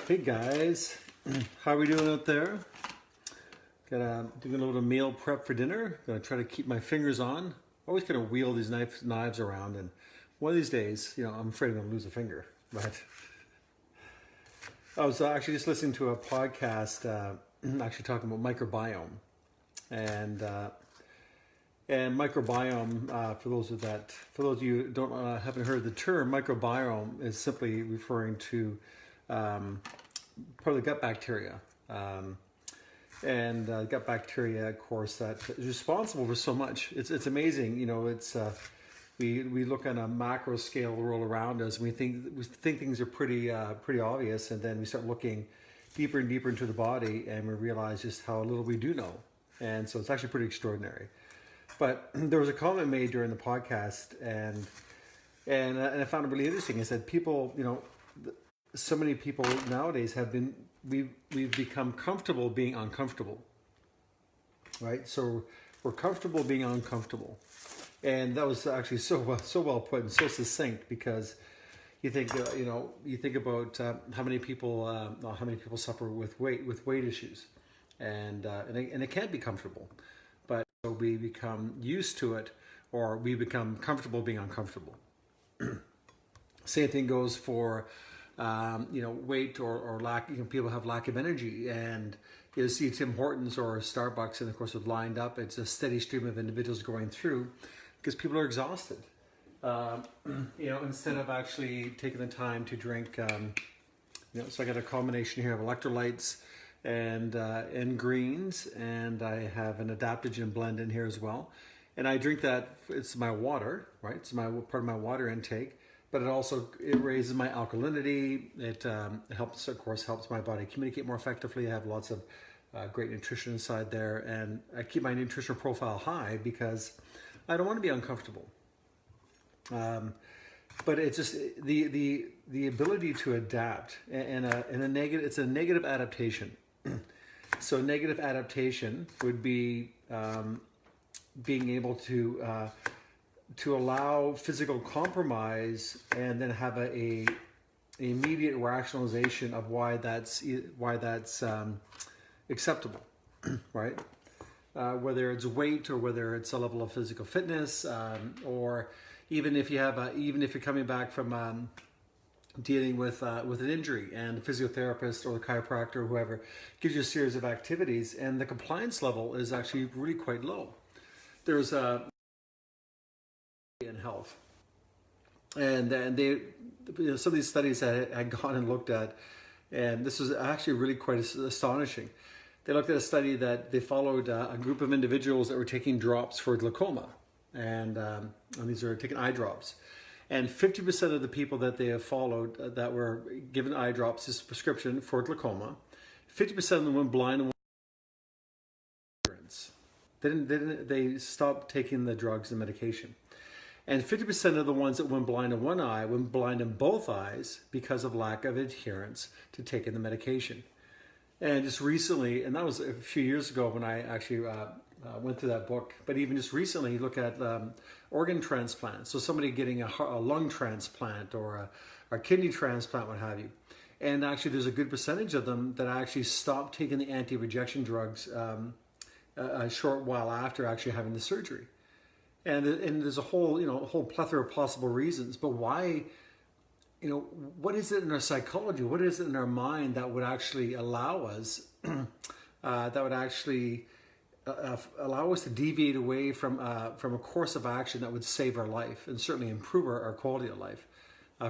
Hey guys, how are we doing out there? Doing a little meal prep for dinner. Gonna try to keep my fingers on. Always gonna wheel these knives around, and one of these days, I'm afraid I'm gonna lose a finger. But I was actually just listening to a podcast, actually talking about microbiome, and microbiome. For those of you who don't haven't heard the term, microbiome is simply referring to probably gut bacteria. Gut bacteria, of course, that is responsible for so much. It's amazing. We look on a macro scale the world around us, and we think things are pretty obvious, and then we start looking deeper and deeper into the body, and we realize just how little we do know. And so it's actually pretty extraordinary. But there was a comment made during the podcast, and I found it really interesting. It said people, so many people nowadays we've become comfortable being uncomfortable, right? So we're comfortable being uncomfortable, and that was actually so well put and so succinct, because you think about how many people suffer with weight issues, and it can't be comfortable, but so we become used to it, or we become comfortable being uncomfortable. Same thing goes for weight or lack. People have lack of energy, and you see Tim Hortons or Starbucks, and of course, with Lined Up, it's a steady stream of individuals going through because people are exhausted. Instead of actually taking the time to drink, so I got a combination here of electrolytes and greens, and I have an adaptogen blend in here as well. And I drink that. It's my water, right? It's part of my water intake. But it raises my alkalinity. It helps my body communicate more effectively. I have lots of great nutrition inside there, and I keep my nutritional profile high because I don't want to be uncomfortable. But it's just the ability to adapt, and it's a negative adaptation. So negative adaptation would be being able to allow physical compromise, and then have a immediate rationalization of why that's acceptable, right? Whether it's weight, or whether it's a level of physical fitness, or even if you're coming back from dealing with an injury, and the physiotherapist or the chiropractor or whoever gives you a series of activities, and the compliance level is actually really quite low. There's in health, and some of these studies I had gone and looked at, and this was actually really quite astonishing. They looked at a study that they followed a group of individuals that were taking drops for glaucoma, and these are taking eye drops, and 50% of the people that they have followed that were given eye drops as prescription for glaucoma, 50% of them went blind and they stopped taking the drugs and medication. And 50% of the ones that went blind in one eye went blind in both eyes because of lack of adherence to taking the medication. And just recently, and that was a few years ago when I actually went through that book, but even just recently, you look at organ transplant. So somebody getting a lung transplant or a kidney transplant, what have you. And actually, there's a good percentage of them that actually stopped taking the anti-rejection drugs a short while after actually having the surgery. And there's a whole plethora of possible reasons, but why? What is it in our psychology? What is it in our mind that would actually allow us, allow us to deviate away from a course of action that would save our life and certainly improve our quality of life,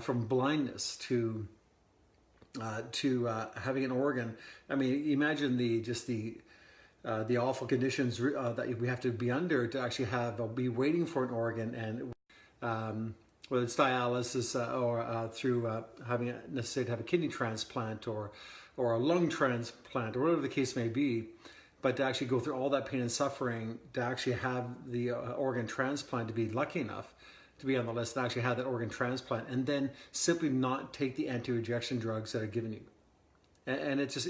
from blindness to having an organ? I mean, imagine the awful conditions that we have to be under to actually be waiting for an organ, and whether it's dialysis or through having necessary to have a kidney transplant or a lung transplant or whatever the case may be, but to actually go through all that pain and suffering to actually have the organ transplant, to be lucky enough to be on the list and actually have that organ transplant, and then simply not take the anti-rejection drugs that are given you, and it's just.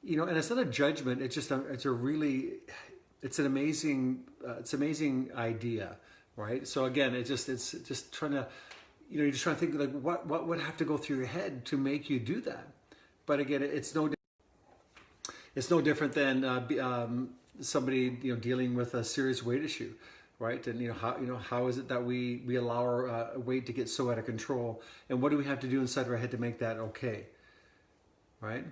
And it's not a judgment. It's an amazing idea, right? So again, it's just trying to, you're just trying to think, like, what would have to go through your head to make you do that? but again, it's no different than somebody dealing with a serious weight issue, right? And how is it that we allow our weight to get so out of control, and what do we have to do inside our head to make that okay, right?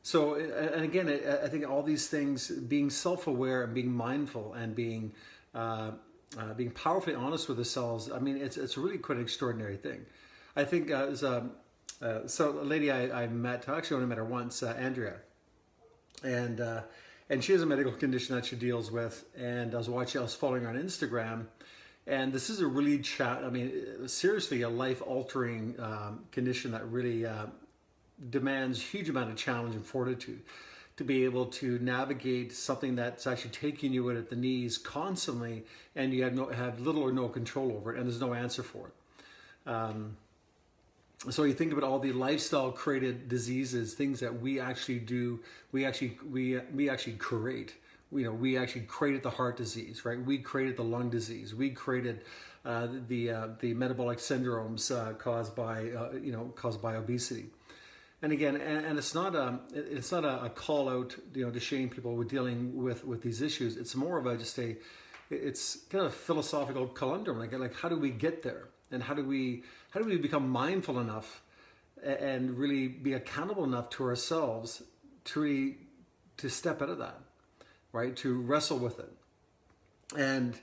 So, and again, I think all these things, being self-aware and being mindful and being powerfully honest with ourselves, I mean, it's really quite an extraordinary thing. I think so a lady I met, I actually only met her once, Andrea, and she has a medical condition that she deals with, and I was following her on Instagram, and this is a really seriously a life-altering condition that really demands huge amount of challenge and fortitude to be able to navigate something that's actually taking you in at the knees constantly, and you have little or no control over it, and there's no answer for it. So you think about all the lifestyle created diseases, things that we actually do, we actually create. We actually created the heart disease, right? We created the lung disease. We created the metabolic syndromes caused by obesity. And again, and it's not a call out, to shame people with dealing with these issues. It's more of it's kind of a philosophical conundrum. Like how do we get there, and how do we become mindful enough and really be accountable enough to ourselves to step out of that, right? To wrestle with it. And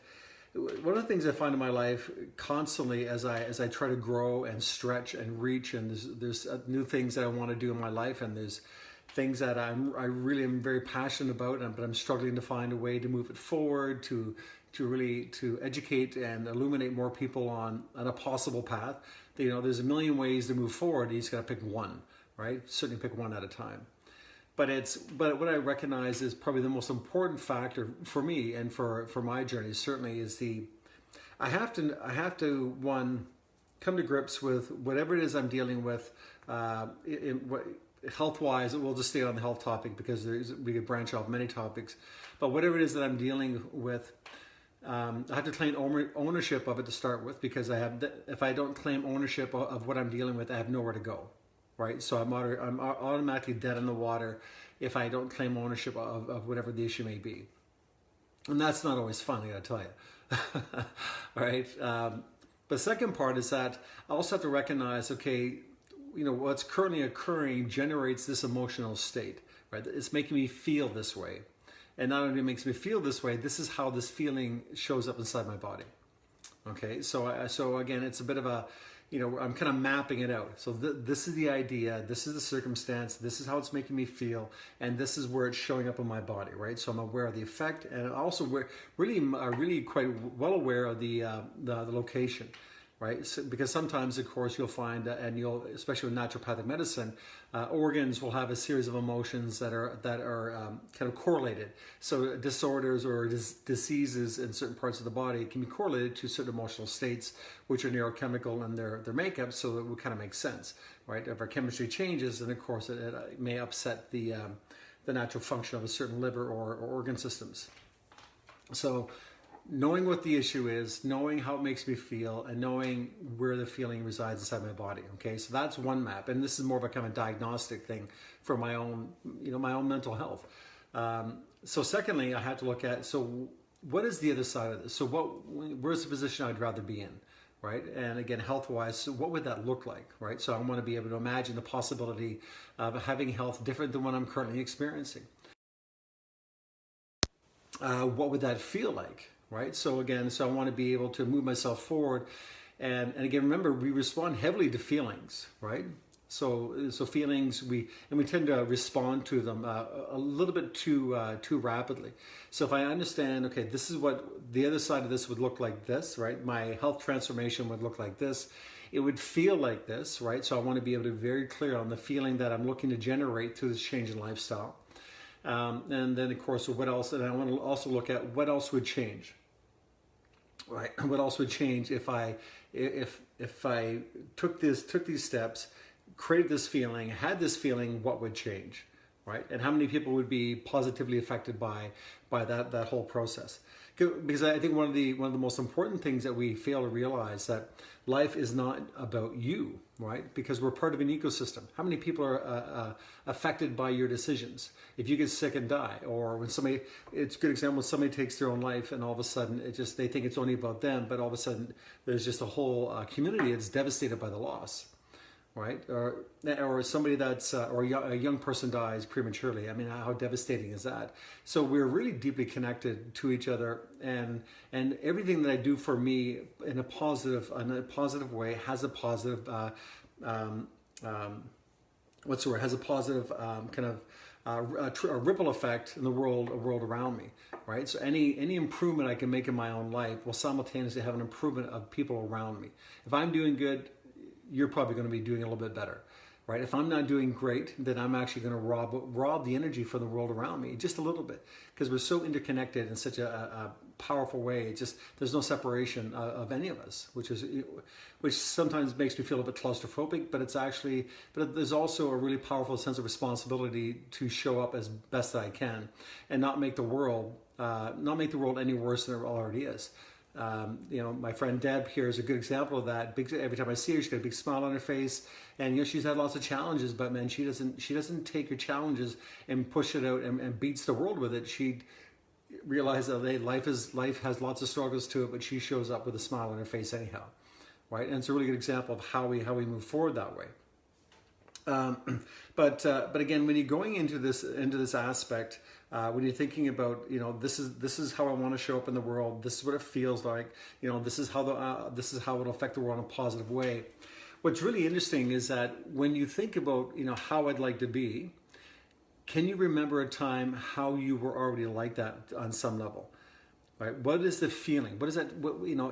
one of the things I find in my life constantly as I try to grow and stretch and reach, and there's new things that I want to do in my life, and there's things that I really am very passionate about, but I'm struggling to find a way to move it forward, to educate and illuminate more people on a possible path. There's a million ways to move forward. You just got to pick one, right? Certainly pick one at a time. But what I recognize is probably the most important factor for me and for my journey certainly is I have to one, come to grips with whatever it is I'm dealing with health-wise. We'll just stay on the health topic because we could branch off many topics. But whatever it is that I'm dealing with, I have to claim ownership of it to start with, because if I don't claim ownership of what I'm dealing with, I have nowhere to go. Right, so I'm automatically dead in the water if I don't claim ownership of whatever the issue may be, and that's not always fun, I gotta tell you. All right, but the second part is that I also have to recognize, okay, what's currently occurring generates this emotional state, right? It's making me feel this way, and not only makes me feel this way, this is how this feeling shows up inside my body. Okay, so again, it's a bit of a I'm kind of mapping it out. So this is the idea, this is the circumstance, this is how it's making me feel, and this is where it's showing up in my body, right? So I'm aware of the effect, and also really quite well aware of the location, right? So, because sometimes, of course, you'll find, especially with naturopathic medicine, organs will have a series of emotions that are kind of correlated. So disorders or diseases in certain parts of the body can be correlated to certain emotional states, which are neurochemical in their makeup. So it would kind of make sense, right? If our chemistry changes, then of course it may upset the natural function of a certain liver or organ systems. So knowing what the issue is, knowing how it makes me feel, and knowing where the feeling resides inside my body. Okay, so that's one map, and this is more of a kind of diagnostic thing for my own, my own mental health. So secondly, I have to look at, so what is the other side of this? So where's the position I'd rather be in, right? And again, health-wise, so what would that look like, right? So I want to be able to imagine the possibility of having health different than what I'm currently experiencing. What would that feel like? Right. So again, I want to be able to move myself forward, and again, remember, we respond heavily to feelings, right? So feelings, we tend to respond to them a little bit too rapidly. So if I understand, okay, this is what the other side of this would look like, this, right? My health transformation would look like this. It would feel like this, right? So I want to be able to be very clear on the feeling that I'm looking to generate through this change in lifestyle. And then, of course, what else? And I want to also look at what else would change, right? What else would change if I took these steps, created this feeling, had this feeling? What would change, right? And how many people would be positively affected by that whole process? Because I think one of the most important things that we fail to realize that life is not about you, right? Because we're part of an ecosystem. How many people are affected by your decisions? If you get sick and die, or when somebody, it's a good example, when somebody takes their own life and all of a sudden they think it's only about them, but all of a sudden there's just a whole community that's devastated by the loss. Right, or somebody that's or a young person dies prematurely. I mean, how devastating is that? So we're really deeply connected to each other, and everything that I do for me in a positive way has a positive what's the word? Has a positive kind of a ripple effect in the world around me, right? So any improvement I can make in my own life will simultaneously have an improvement of people around me. If I'm doing good, you're probably going to be doing a little bit better, right? If I'm not doing great, then I'm actually going to rob the energy from the world around me just a little bit, because we're so interconnected in such a powerful way. It's just there's no separation of any of us, which sometimes makes me feel a bit claustrophobic. But there's also a really powerful sense of responsibility to show up as best that I can, and not make the world any worse than it already is. My friend Deb here is a good example of that. Every time I see her, she's got a big smile on her face, and she's had lots of challenges, but man, she doesn't take her challenges and push it out and beats the world with it. She realizes that life has lots of struggles to it, but she shows up with a smile on her face anyhow, right? And it's a really good example of how we move forward that way. But again, when you're going into this aspect, when you're thinking about, this is how I want to show up in the world. This is what it feels like. This is how it'll affect the world in a positive way. What's really interesting is that when you think about, how I'd like to be, can you remember a time how you were already like that on some level? Right? What is the feeling? What is that?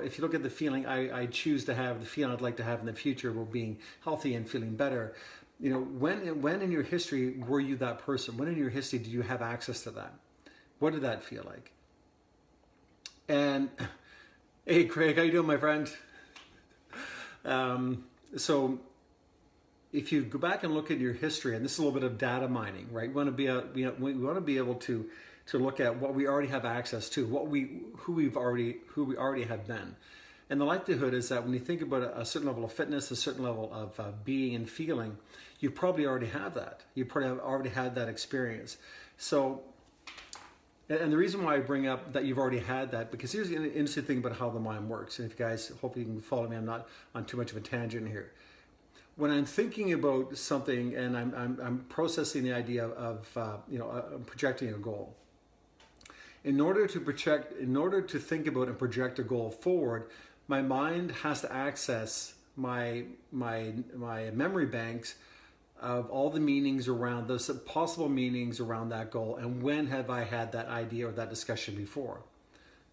If you look at the feeling, I choose to have the feeling I'd like to have in the future, about being healthy and feeling better. When in your history were you that person? When in your history did you have access to that? What did that feel like? And hey, Craig, how you doing, my friend? So if you go back and look at your history, and this is a little bit of data mining, right? We want to be able to look at what we already have access to, who we already have been. And the likelihood is that when you think about a certain level of fitness, a certain level of being and feeling, you probably already have that. You probably have already had that experience. So, and the reason why I bring up that you've already had that, because here's the interesting thing about how the mind works. And if you guys, hopefully you can follow me, I'm not on too much of a tangent here. When I'm thinking about something and I'm processing the idea of projecting a goal, in order to think about and project a goal forward, my mind has to access my memory banks of all the meanings around those possible meanings around that goal, and when have I had that idea or that discussion before,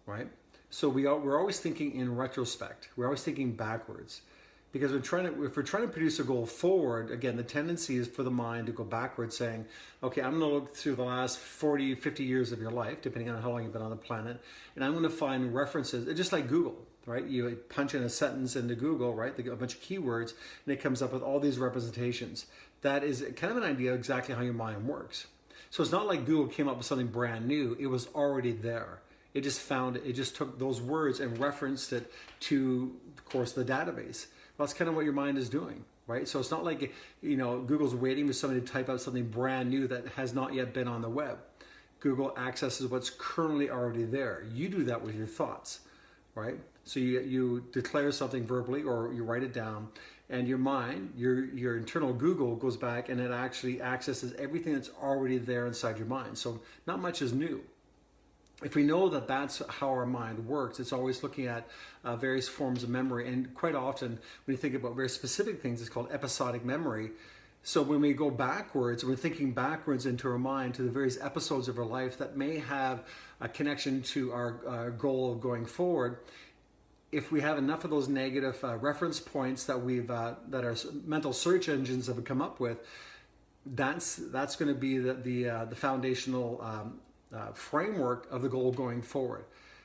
right? So we're always thinking in retrospect. We're always thinking backwards, because if we're trying to produce a goal forward, again, the tendency is for the mind to go backwards, saying, okay, I'm going to look through the last 40, 50 years of your life, depending on how long you've been on the planet, and I'm going to find references, just like Google, right? You punch in a sentence into Google, right? A bunch of keywords, and it comes up with all these representations. That is kind of an idea of exactly how your mind works. So it's not like Google came up with something brand new. It was already there. It just took those words and referenced it to, of course, the database. Well, that's kind of what your mind is doing, right? So it's not like, Google's waiting for somebody to type out something brand new that has not yet been on the web. Google accesses what's currently already there. You do that with your thoughts, right? So you declare something verbally, or you write it down, and your mind, your internal Google goes back and it actually accesses everything that's already there inside your mind. So not much is new. If we know that that's how our mind works, it's always looking at various forms of memory. And quite often, when you think about very specific things, it's called episodic memory. So when we go backwards, we're thinking backwards into our mind to the various episodes of our life that may have a connection to our goal of going forward. If we have enough of those negative reference points that that our mental search engines have come up with, that's going to be the foundational framework of the goal going forward,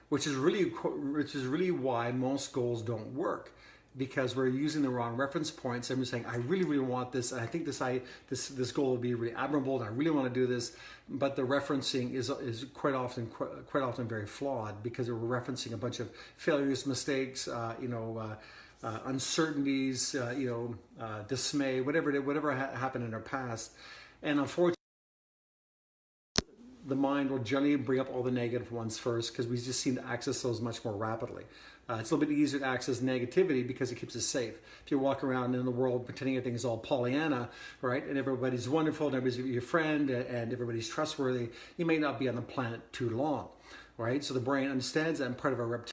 which is really why most goals don't work. because we're using the wrong reference points, and we're saying, I really, really want this, and I think this goal would be really admirable, and I really want to do this, but the referencing is quite often very flawed, because we're referencing a bunch of failures, mistakes, uncertainties, dismay, whatever happened in our past, and unfortunately, the mind will generally bring up all the negative ones first, because we just seem to access those much more rapidly. It's a little bit easier to access negativity because it keeps us safe. If you walk around in the world pretending everything's all Pollyanna, right, and everybody's wonderful, and everybody's your friend, and everybody's trustworthy, you may not be on the planet too long, right? So the brain understands that, and part of our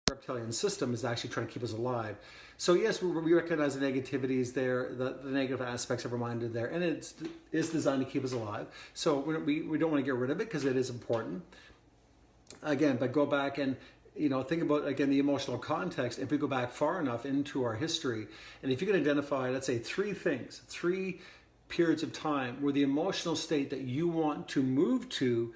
reptilian system is actually trying to keep us alive. So yes, we recognize the negativity is there, the negative aspects of our mind are there, and it's designed to keep us alive. So we don't want to get rid of it, because it is important. Again, but go back and think about, again, the emotional context. If we go back far enough into our history, and if you can identify, let's say, three periods of time where the emotional state that you want to move to,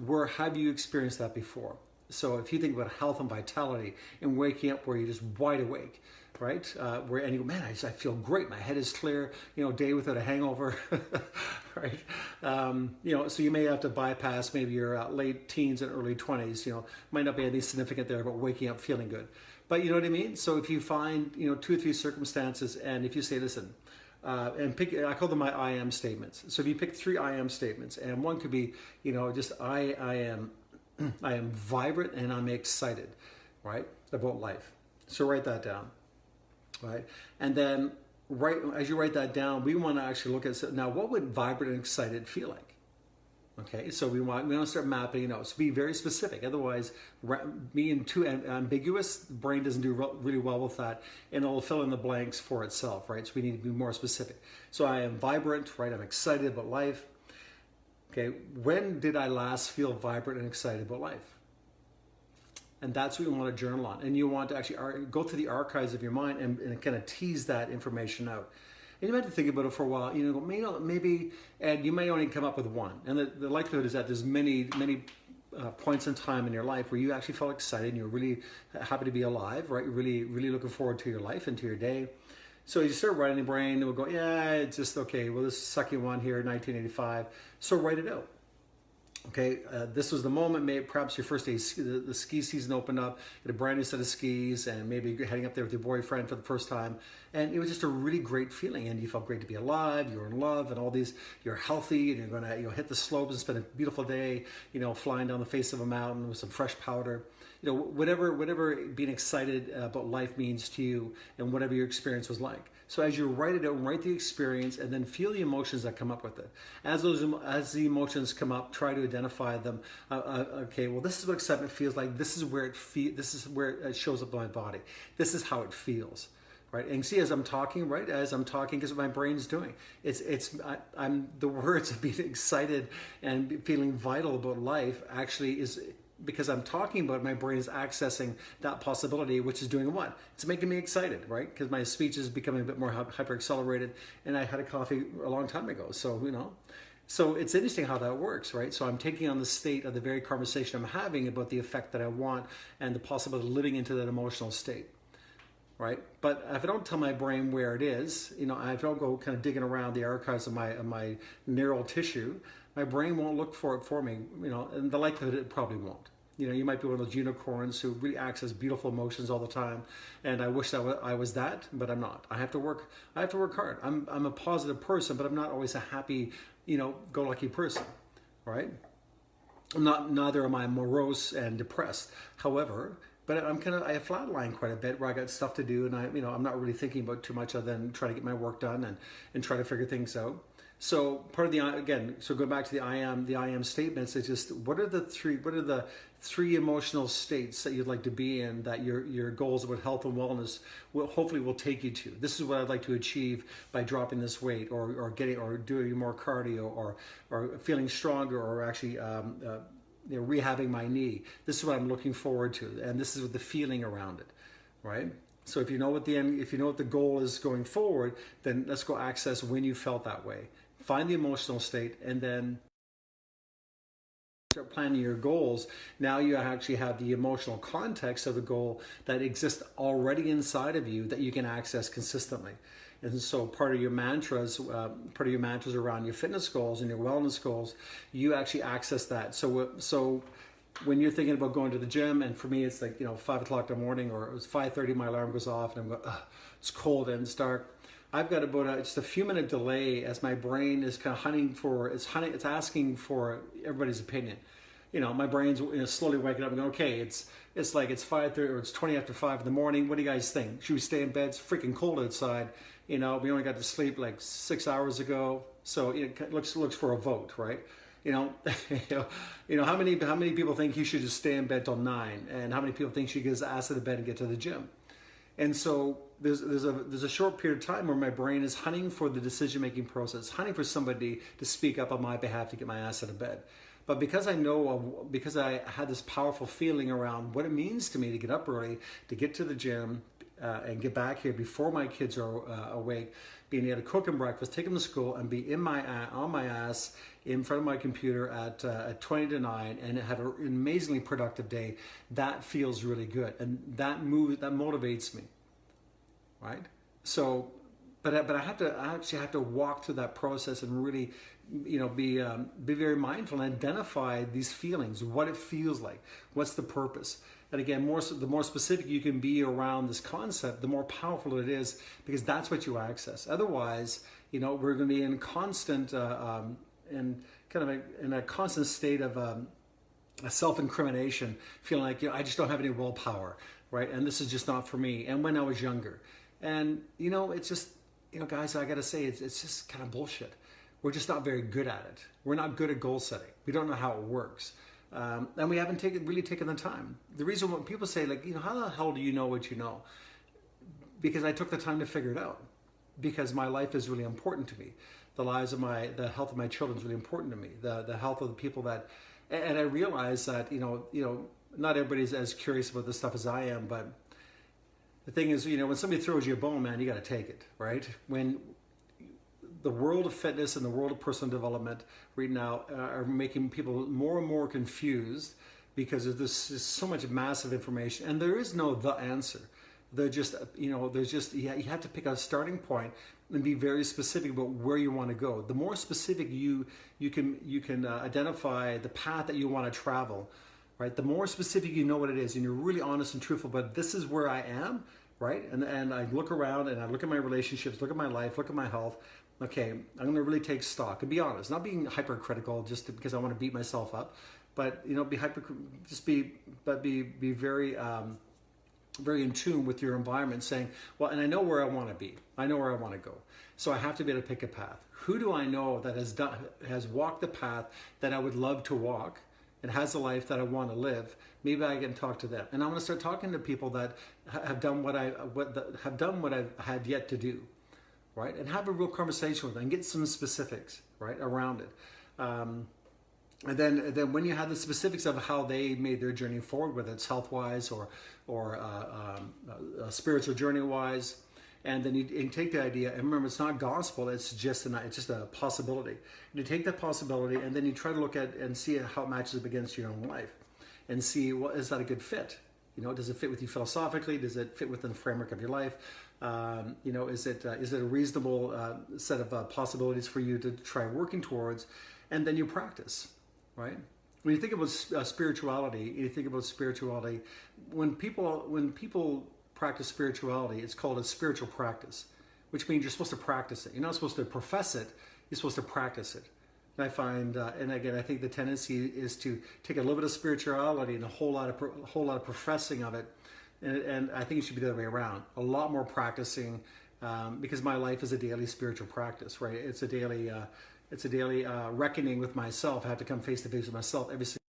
where have you experienced that before? So if you think about health and vitality and waking up where you're just wide awake, right? And you go, man, I feel great. My head is clear, day without a hangover, right? So you may have to bypass maybe your late teens and early 20s, might not be anything significant there, but waking up feeling good. But you know what I mean? So if you find, 2 or 3 circumstances, and if you say, listen, and pick, I call them my I am statements. So if you pick 3 I am statements, and one could be, just I am vibrant and I'm excited, right, about life. So write that down, right? And then as you write that down, we want to actually look at, now what would vibrant and excited feel like? Okay, so we want to start mapping it out. So be very specific. Otherwise, being too ambiguous, the brain doesn't do really well with that, and it'll fill in the blanks for itself, right? So we need to be more specific. So I am vibrant, right? I'm excited about life. Okay, when did I last feel vibrant and excited about life? And that's what you want to journal on. And you want to actually go through the archives of your mind and kind of tease that information out. And you might have to think about it for a while. Maybe, and you may only come up with one. And the likelihood is that there's many points in time in your life where you actually felt excited and you're really happy to be alive, right? You're really, really looking forward to your life and to your day. So you start writing the brain, and we'll go, yeah, it's just, okay, well, this sucky one here, 1985. So write it out. Okay, this was the moment, maybe perhaps your first day, the ski season opened up, you had a brand new set of skis, and maybe you're heading up there with your boyfriend for the first time, and it was just a really great feeling, and you felt great to be alive, you were in love, and all these, you're healthy, and you're going to hit the slopes and spend a beautiful day, flying down the face of a mountain with some fresh powder. Whatever being excited about life means to you, and whatever your experience was like. So as you write it out, write the experience, and then feel the emotions that come up with it. As the emotions come up, try to identify them. Okay, well, this is what excitement feels like. This is where it shows up in my body. This is how it feels. Right, and see, as I'm talking, guess what my brain's doing? I'm the words of being excited and feeling vital about life actually is. Because I'm talking about it, my brain is accessing that possibility, which is doing what? It's making me excited, right? Because my speech is becoming a bit more hyper accelerated, and I had a coffee a long time ago. So, so it's interesting how that works, right? So I'm taking on the state of the very conversation I'm having about the effect that I want and the possibility of living into that emotional state, right? But if I don't tell my brain where it is, if I don't go kind of digging around the archives of my neural tissue, my brain won't look for it for me, and the likelihood it probably won't. You might be one of those unicorns who really access beautiful emotions all the time, and I wish that I was that, but I'm not. I have to work hard. I'm a positive person, but I'm not always a happy, go-lucky person, right? Neither am I morose and depressed. However, but I flatline quite a bit where I got stuff to do, and I'm not really thinking about too much other than trying to get my work done and try to figure things out. So part of so going back to the I am statements, it's just what are the three emotional states that you'd like to be in that your goals with health and wellness hopefully will take you to. This is what I'd like to achieve by dropping this weight or doing more cardio or feeling stronger or actually rehabbing my knee. This is what I'm looking forward to, and this is the feeling around it, right? So if you know what the goal is going forward, then let's go access when you felt that way. Find the emotional state, and then start planning your goals, now you actually have the emotional context of the goal that exists already inside of you that you can access consistently. And so part of your mantras around your fitness goals and your wellness goals, you actually access that. So when you're thinking about going to the gym, and for me it's like 5 o'clock in the morning, or it was 5:30, my alarm goes off, and I'm going, it's cold and it's dark. I've got about just a few minute delay as my brain is kind of it's asking for everybody's opinion. My brain's slowly waking up and going, okay, it's like it's 5:30 or it's 20 after 5 in the morning. What do you guys think? Should we stay in bed? It's freaking cold outside. We only got to sleep like 6 hours ago, so it looks for a vote, right? How many people think you should just stay in bed till 9, and how many people think you should get his ass out of bed and get to the gym? And so there's a short period of time where my brain is hunting for the decision-making process, hunting for somebody to speak up on my behalf to get my ass out of bed. But because I had this powerful feeling around what it means to me to get up early, to get to the gym, and get back here before my kids are awake, being able to cook them breakfast, take them to school, and be on my ass in front of my computer at 20 to 9 and have an amazingly productive day, that feels really good. And that motivates me, right? So, but I actually have to walk through that process and really, be very mindful and identify these feelings, what it feels like, what's the purpose. And again, the more specific you can be around this concept, the more powerful it is, because that's what you access. Otherwise, we're going to be in constant, in a constant state of self-incrimination, feeling like I just don't have any willpower, right? And this is just not for me. And when I was younger, and it's just, guys, I got to say, it's just kind of bullshit. We're just not very good at it. We're not good at goal setting. We don't know how it works. And we haven't really taken the time. The reason when people say, like, how the hell do you know what you know? Because I took the time to figure it out. Because my life is really important to me. The health of my children is really important to me. The health of the people and I realize that, not everybody's as curious about this stuff as I am, but the thing is, when somebody throws you a bone, man, you got to take it, right? When the world of fitness and the world of personal development right now are making people more and more confused because of this so much massive information, and there is no the answer. You have to pick a starting point and be very specific about where you want to go. The more specific you can identify the path that you want to travel, right? The more specific you know what it is, and you're really honest and truthful, but this is where I am, right? And I look around and I look at my relationships, look at my life, look at my health. Okay, I'm going to really take stock and be honest, not being hypercritical because I want to beat myself up, but be very very in tune with your environment, saying, well, and I know where I want to be, I know where I want to go, so I have to be able to pick a path. Who do I know that has walked the path that I would love to walk and has the life that I want to live? Maybe I can talk to them, and I'm going to start talking to people that have done what I've had yet to do. Right, and have a real conversation with them and get some specifics right around it, and then when you have the specifics of how they made their journey forward, whether it's health wise or spiritual journey wise, and then you take the idea, and remember, it's not gospel; it's just a possibility. And you take that possibility, and then you try to look at and see how it matches up against your own life, and see is that a good fit. Does it fit with you philosophically? Does it fit within the framework of your life? Is it a reasonable set of possibilities for you to try working towards? And then you practice, right? When you think about spirituality, when people practice spirituality, it's called a spiritual practice, which means you're supposed to practice it. You're not supposed to profess it, you're supposed to practice it. And I find, and again, I think the tendency is to take a little bit of spirituality and a whole lot of professing of it, and I think it should be the other way around. A lot more practicing, because my life is a daily spiritual practice, right? It's a daily reckoning with myself. I have to come face to face with myself every single.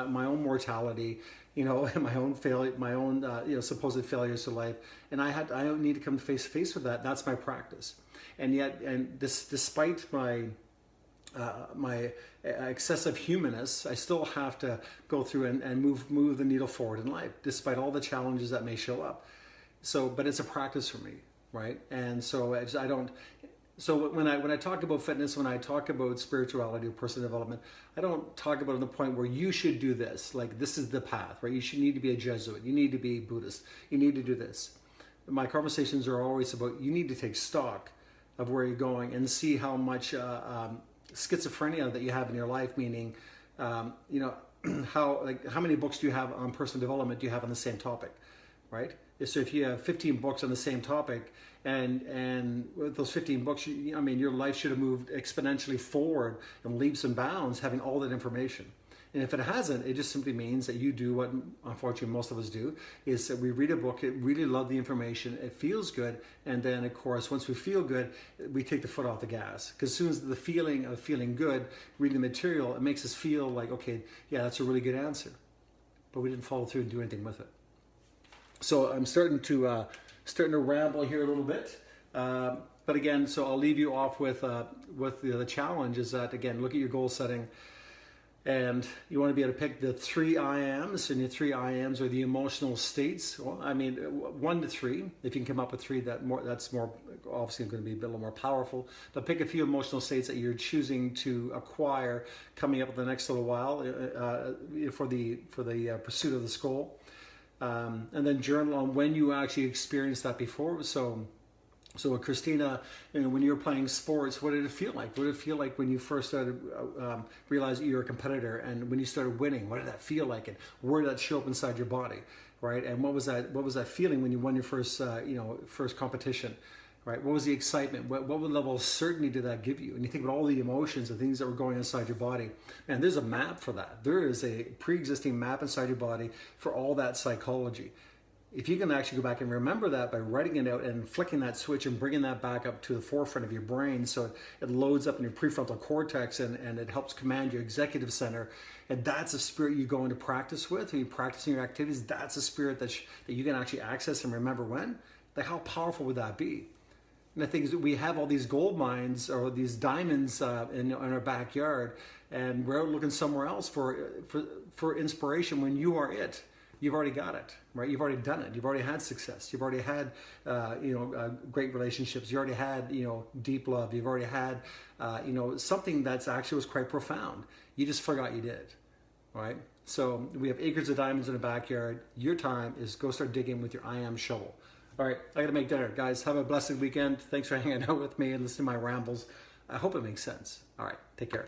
My own mortality, and my own failure, my own supposed failures to life, and I don't need to come face to face with that. That's my practice, and despite my my excessive humanness, I still have to go through and move the needle forward in life, despite all the challenges that may show up. So, but it's a practice for me, right? And so I don't. So when I talk about fitness, when I talk about spirituality or personal development, I don't talk about it on the point where you should do this. Like this is the path, right? You should need to be a Jesuit. You need to be Buddhist. You need to do this. My conversations are always about you need to take stock of where you're going and see how much schizophrenia that you have in your life. Meaning, you know, how many books do you have on personal development do you have on the same topic, right? So if you have 15 books on the same topic, and with those 15 books, I mean, your life should have moved exponentially forward in leaps and bounds, having all that information. And if it hasn't, it just simply means that you do what unfortunately most of us do, is that we read a book, really love the information, it feels good, and then of course, once we feel good, we take the foot off the gas. Because as soon as the feeling of feeling good, reading the material, it makes us feel like, okay, yeah, that's a really good answer. But we didn't follow through and do anything with it. So I'm starting to ramble here a little bit. But again, so I'll leave you off with the challenge is that, again, look at your goal setting. And you want to be able to pick the 3 I ams, and your 3 I ams are the emotional states. Well, I mean, 1 to 3. If you can come up with 3, that's more obviously going to be a little more powerful. But pick a few emotional states that you're choosing to acquire coming up in the next little while for the pursuit of this goal, and then journal on when you actually experienced that before. So with Christina, you know, when you were playing sports, what did it feel like? What did it feel like when you first started realizing you were a competitor, and when you started winning? What did that feel like, and where did that show up inside your body, right? And what was that feeling when you won your first first competition, right? What was the excitement? What level of certainty did that give you? And you think about all the emotions and things that were going inside your body. And there's a map for that. There is a pre-existing map inside your body for all that psychology. If you can actually go back and remember that by writing it out and flicking that switch and bringing that back up to the forefront of your brain, so it loads up in your prefrontal cortex and it helps command your executive center, and that's a spirit you go into practice with, when you're practicing your activities, that's a spirit that you can actually access and remember when. Like, how powerful would that be? And the thing is that we have all these gold mines or these diamonds in our backyard, and we're out looking somewhere else for inspiration when you are it. You've already got it, right? You've already done it. You've already had success. You've already had, great relationships. You already had, deep love. You've already had, something that's actually was quite profound. You just forgot you did, right? So we have acres of diamonds in the backyard. Your time is go start digging with your I am shovel. All right, I got to make dinner. Guys, have a blessed weekend. Thanks for hanging out with me and listening to my rambles. I hope it makes sense. All right, take care.